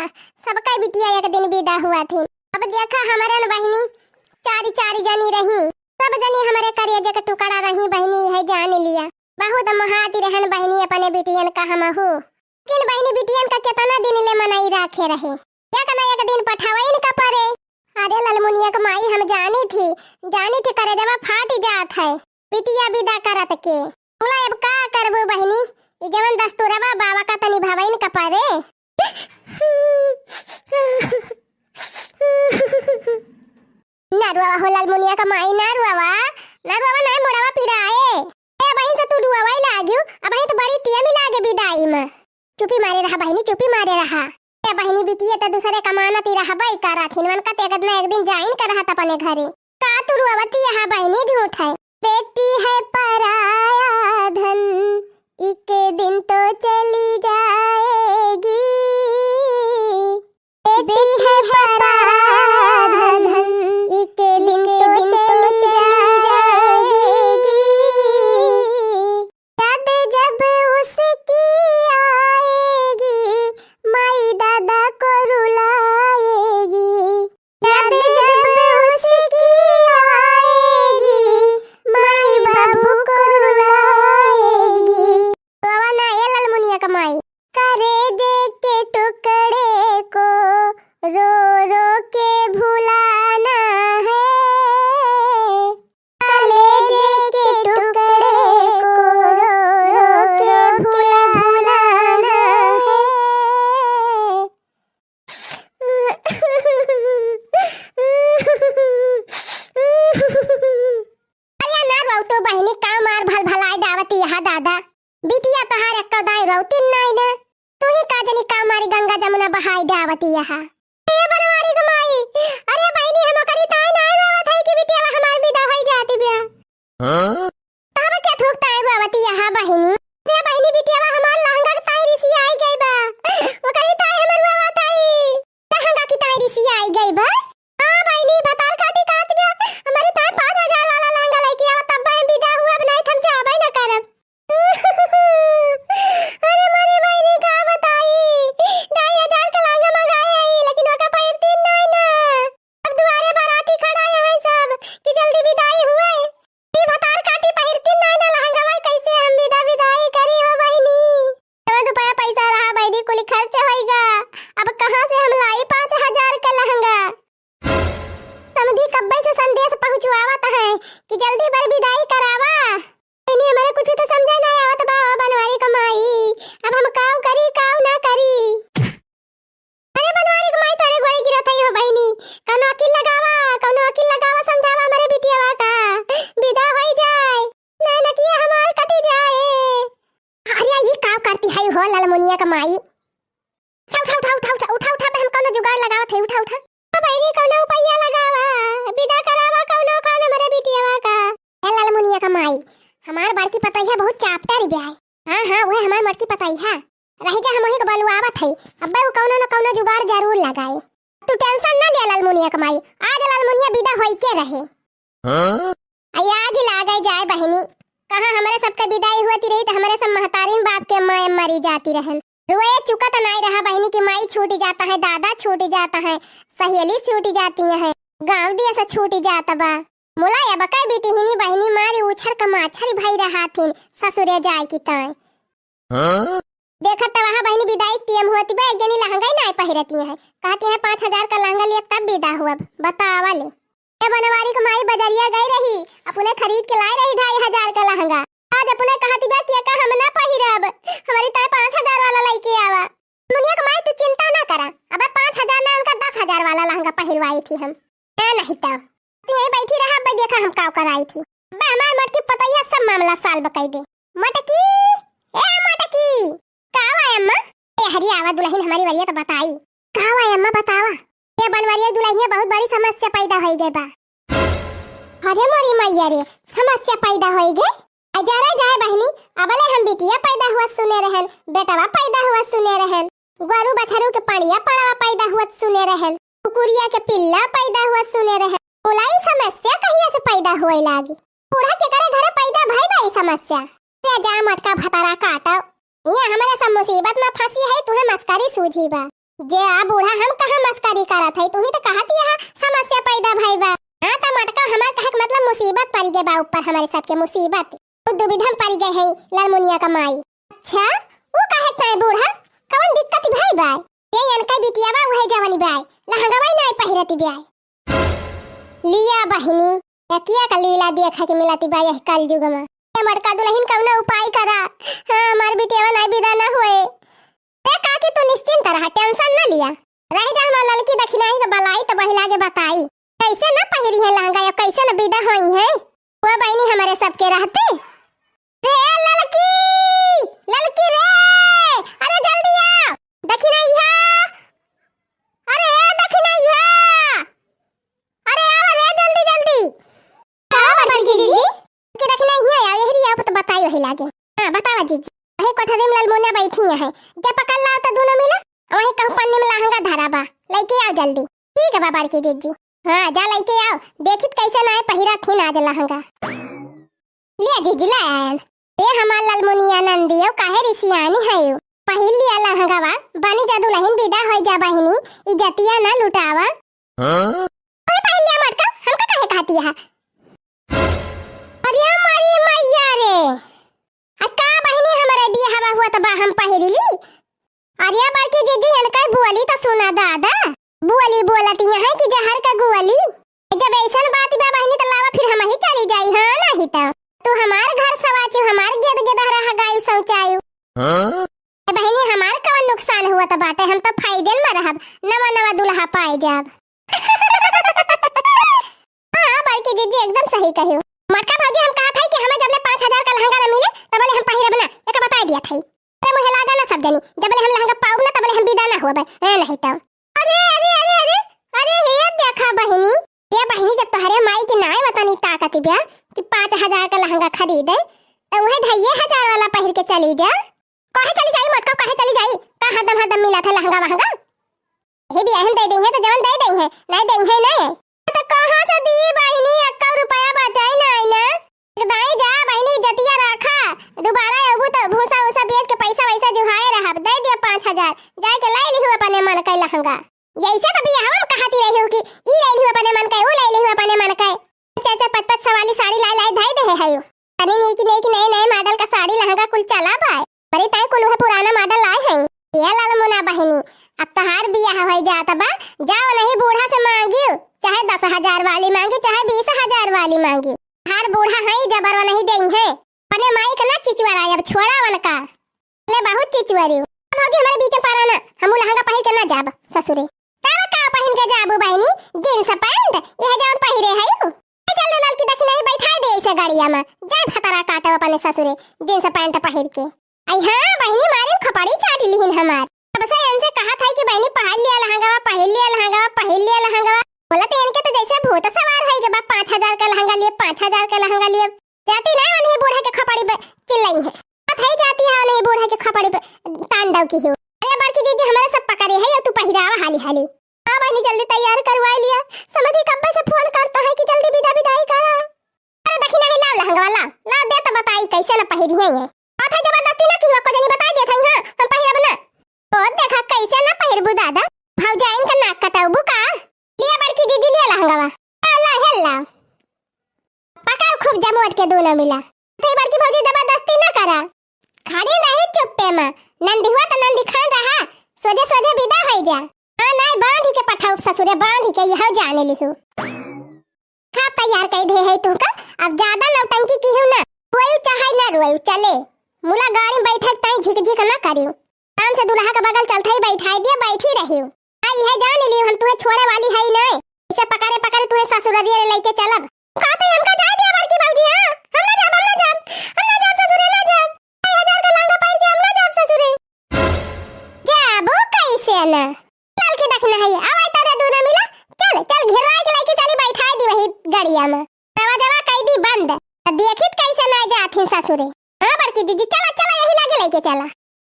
सबका बिटिया एक दिन विदा हुआ थी। अब देखा हमारे न बहनी चारी चारी जनी रही, सब जनी हमारे करेजे के टुकड़ा रही। बहनी है जान लिया बहुत महाती रहन बहनी अपने बिटियन का हम हो। किन बहनी बिटियन का कितना दिन ले मनाई रखे रहे, क्या करना एक दिन पठावा इनका परे। अरे ललमुनिया का माई हम जानी थी करे जब फाट जात है बिटिया विदा करत के। बोला अब का करबो बहनी, ई जवन दस्तूरबा बाबा का तनी भावइन का पारे। नरुआ हो ललमुनिया का माई नरुआ ना मोड़वा पिराए। ए बहन से तू रुआवाई लाग्यू, अब तो बड़ी टिया में लागे विदाई में। चुपी मारे रहा बहनी, चुपी मारे रहा। ए बहनी बिटिया त दूसरे कमानती रहा बाई करा थिन मन का तेगद ना एक दिन जाइन कर रहा अपने घरे। का तू रुआवती यहां बहनी झूठ है। बेटी है पराया धन, एक दिन तो चली जाएगी। बेटी है पराया धन, एक दिन तो चली जाएगी। याद जब उसकी आएगी, माई दादा को रुलाएगी। याद जब उसकी आएगी, माई बाबू को रुलाएगी। बाबा ना ये ललमुनिया कमाई करे दे के टुकड़े को रो रो के भुलाना है। कलेजे के टुकड़े को रो रो के भुलाना है। अरे ना रो तो बहनी का मार भल भलाई डावती यहाँ दादा। बिटिया तोहार एक दाई रोती नहीं ना, तू ही का जनी का मारी गंगा जमुना बहाई डावती यहाँ। ए बनवारी कमाई, अरे बहनी हम करी ताई नहीं रोवत है कि बिटिया हमार विदा होई जाती बिया। हां तब क्या थोकता है रोवती यहाँ बहनी। रे बहनी बिटिया हमार लहंगा के ताई रिसी आई गई बा, वो करी ताई हमर रोवत है लहंगा की ताई रिसी आई गई बा। हां बहनी भतार काटी काट बिया हमारी ताई 5000 वाला लहंगा लेके आवा तब बहन विदा हुआ अब नहीं हम जाबे ना करब। अरे मारी बहनी का बताई 2500 का लहंगा मंगाए आई लेकिन ओका पहिरती नहीं ना। अब दुआरे बाराती खड़ा है सब कि जल्दी विदाई हुए, ई भतार काटी पहिरती नहीं ना लहंगा भाई कैसे हम विदाई करी हो बहनी। 7 रुपया पैसा रहा बहनी कुल खर्च होएगा, अब कहां से हम लाई 5000 का लहंगा। समधी कब्बे से संदेश पहुंचवावत है कि जल्दी बर विदाई करावा। नहीं हमारे कुछ तो समझ नहीं आवत बा बनवारी कमाई, अब हम काऊ करी काऊ ना करी। अरे बनवारी कमाई तोरे गोई गिरत है हो बहनी, कौनो अकिल लगावा समझावा हमारे बिटियावा का विदा होई जाए ना ना कि हमार कटी जाए। अरे ये काऊ करती है हो ललमुनिया कमाई। उठा हम कौनो जुगाड़ लगावत है, उठा बहनी कौनो उपाय लगावा विदा करावा कौनो खाने हमारे बिटियावा का। ए ललमुनिया कमाई हमार बड़की पतैया बहुत चापटर ब्याह। हां वो हमार मटकी पतैया रही जा हम वही के बलुआवत है, अब्बे वो कौनो न कौनो जुगाड़ जरूर लगाए। तू टेंशन ना ले ललमुनिया कमाई, आज ललमुनिया विदा होई के रहे। हां आग लागे जाए बहनी, कहां हमारे सबके विदाई होती रही तो हमारे सब महतारीन बाप के मां मरी जाती रहन। रोए चुका तो नहीं रहा बहनी की माई छूट जाता है, दादा छूट जाता है, सहेली छूट जाती है, गांव दिया से छूट जाता बा। मुला या बकाई बेटी हिनी बहनी मारी उछर का माछरी भाई रहा थीन ससुरे जाए की ताई। हां देखत वहां बहनी विदाई टीएम होती बा, एक जनी लहंगा ही नहीं पहिरती है, कहती है 5000 का लहंगा लिए तब विदा हुआ। बतावा ले ए बनवारी को माई बजरिया गई रही, अपने खरीद के लाई रही 2500 का लहंगा। आज अपने कहती बा कि का हम ना पहिरब, हमारी ताई 5000 वाला लेके आवा। मुनिया को माई तू चिंता ना करा, अब 5000 ना उनका 10000 वाला लहंगा पहिरवाई थी हम। ए नहीं तब तू यही बैठी रहा, अब देखा हम काव कराई थी। बे हमार मटकी पतैया सब मामला साल बकाई दे। मटकी ए मटकी काव है अम्मा? ए हरी आवा दुल्हन हमारी वरिया तो बताई काव है अम्मा बतावा। ए बनवरिया दुल्हनिया बहुत बड़ी समस्या पैदा होई गई बा। अरे मोरी मैया रे समस्या पैदा होई गई। अजरा जाए बहनी, अबले हम बिटिया पैदा हुआ सुने रहन, बेटावा पैदा हुआ सुने रहन, गोरु बछरू के पड़िया पड़ावा पैदा हुआ सुने रहन, कुकुरिया के पिल्ला पैदा हुआ सुने रहन। बोलाई समस्या कहिया से पैदा होए लागी। बूढ़ा के करे घरे पैदा भई बाई समस्या। रे जा मटका भतारा काटो, ये हमारे सब मुसीबत में फंसी है, तुहे मस्करी सूझी बा। जे आ बूढ़ा हम कहाँ मस्करी करत है, तू ही तो कहत यह समस्या पैदा भई बा। हां त मटका हमार कहे मतलब मुसीबत पड़ गए बा ऊपर, हमारे सबके मुसीबत दुविधा पड़ गए है लालमुनिया का माई। अच्छा वो कहे ताई बूढ़ा कौन दिक्कत भई बा? ये अनका बिटिया बा वही जवानी बा, लहंगा बाई नहीं पहिरती बा। लिया बहिनी यकिया का लीला देखा के मिलती बा यह कल युग में। ये मटका दुल्हन कौन उपाय करा, हां हमार बिटिया नहीं विदा ना होए। ए काकी तू निश्चिंत रह, टेंशन न लिया, रह जा हमार लड़की दखिनाई के बलाई तो बहिला के बताई कैसे न पहिरी है लहंगा या कैसे न विदा होई है। वो बहनी हमारे सबके रहते रे लड़की लड़की रे, अरे जल्दी आ दखिनाई है, अरे दखिनाई है, अरे आ रे जल्दी जल्दी का बड़की जीजी के दखिनाई है या यही आप तो बताई वही लागे। हां बतावा जीजी, अहे कोठरी में लालमुनिया बैठी है, जब पकड़ लाओ तो दोनों मिला वही कहूं पन्नी में लहंगा धरा बा, लेके आओ जल्दी। ठीक है बाबा की दीदी, हां जा लेके आओ, देखित कैसे ना पहिरा थी आज लहंगा। लिया जीजी ले आयन ए हमार लालमुनिया नंदियो काहे रिसियानी है यो, पहिल लिया लहंगा बा बनी जादू लहिन विदा होई जा बहिनी, इज्जतिया ना लुटावा। हां ओए पहिल लिया मटका हमका काहे कहती है? अरे हमारी मैया रे का बहिनी हमारे बियाह हुआ त बा हम पहिरली। अरे बड़की जीजी इनका बुअली तो सुना दादा, बुअली बोलती है कि जहर का गुअली। जब ऐसा बात बा बहिनी तो लावा फिर हम ही चली जाई। हां नहीं तो तू हमार घर सवाचू, हमार गेद गेदहरा हगायू सौचायू। हां बहिनी हमार कवन नुकसान हुआ त बाटे, हम तो फायदे में रहब, नवा नवा दुल्हा पाए जाब। हां बड़की जीजी एकदम सही कहियो। मटका भौजी हम कहा था कि हमें जबले 5000 का लहंगा न मिले तबले हम पहिरब ना, एक बता दिया था। अरे मुझे लागा ना सब जनी जबले हम लहंगा पाऊ ना तबले हम विदा ना होबे, ए नहीं तो। अरे अरे अरे अरे अरे ये देखा बहिनी, ये बहिनी जब तोहरे माई की नाय बतानी ताकत बिया कि 5000 का लहंगा खरीदे तो वह 2500 वाला पहिर के चली जा। कहे चली जाई मटका, कहे चली जाई का हदम हदम मिला था लहंगा महंगा। हे भी हम दे दी है तो जवन दे दी है, नहीं दे है नहीं तो कहां से दी बहिनी, 1 रुपया बचाई ना आई ना। दाई जा बहिनी जतिया रखा, दोबारा अबू तो भूसा उसा बेच के पैसा वैसा जुहाए रहब, दे दिया 5000 जाए के लाई लिहु अपने मन के लहंगा। जैसे कभी हम कहती रही हो कि ई लाई लिहु अपने मन के, ओ लाई लिहु अपने मन के, 4-4 5-5 वाली साड़ी लाई लाई धाई दे है यो। अरे नहीं कि नए नए मॉडल का साड़ी लहंगा कुल चला बा, बड़ी ताई कुल है पुराना मॉडल लाए है। ये लालमुना बहिनी अब तहार बियाह हो जाता बा, जाओ नहीं बूढ़ा से मांगियो, चाहे 10,000 वाली मांगी चाहे 20,000 वाली मांगी, हर बूढ़ा है जबर नहीं देई है। अपने माई का ना चिचवरा अब छोड़ा वन का ले बहुत चिचवरी। भौजी हमारे बीच में पारा ना, हम लहंगा पहिर के ना जाब ससुरे, तब का पहिन के जाबू बहिनी जींस पैंट यह जौन पहिरे है यो। चल लाल की दखी नहीं बैठा दे इसे गाड़िया में, जाय फतरा काटो अपने ससुरे जींस पैंट पहिर के। आई हां बहिनी मारे खपड़ी चाट लिहिन हमार, अब से इनसे कहा था कि बहिनी पहन लिया लहंगा, पहन लिया लहंगा, पहन लिया लहंगा। बोला तो इनके तो जैसे भूत सवार है के बा 5000 का लहंगा लिए, 5000 का लहंगा लिए। जाती ना नहीं बूढ़ा के खपड़ी पे चिल्लाई है, थई जाती है नहीं बूढ़ा के खपड़ी पे तांडव की हो। अरे बड़की दीदी हमारे सब पकड़े है, तू पहिरावा हाली हाली आ बहिनी जल्दी तैयार करवा लिया। समझी कब्बे से फोन करता है कि जल्दी विदा विदाई करा। अरे दखिना ही लाओ लहंगा वाला ला दे तो बताई कैसे ना पहिरी है ये। आ था जबरदस्ती ना की को जनी बता दे थई। हां हम पहिरब ना, ओ देखा कैसे ना पहिरबू दादा, भौजाइन का नाक कटाऊबू का। लिया बड़की दीदी लिया लहंगा वा ला हेला पकड़ खूब जमोट के दोनों मिला। ते बड़की भौजी जबरदस्ती ना करा, खड़ी रही चुप्पे में, नंदी हुआ तो नंदी खान रहा, सोझे सोझे विदा हो जा। हां नहीं बांध के पठाऊ ससुरे, बांध के यह जाने लिहु खा तैयार कर दे है तुमका। अब ज्यादा नौटंकी की हो ना, रोयू चाहे ना रोयू चले, मुला गाड़ी बैठक ताई झिक झिक ना करियो, काम से दुल्हा का बगल चलते ही बैठाई दिया बैठी रहियो। आई है जान लियो हम तुम्हें छोड़े वाली है नहीं, इसे पकड़े पकड़े तुम्हें ससुरालिये लेके चलब। कहते हमका जा दिया बड़की भौजी। हां हम ना जाब, हम ना जाब, हम ना जाब ससुरे ना जाब, 2000 का लहंगा पहन के हम ना जाब ससुरे। जाबो कैसे ना चल के देखना है आवाज तारे दोनों मिला, चल चल घेरा के लेके चली बैठाई दी वही गाड़िया में, दरवाजा कई दी बंद, देखित कैसे ना जात है ससुरे। हां बड़की दीदी चला चला यही लागे लेके चला।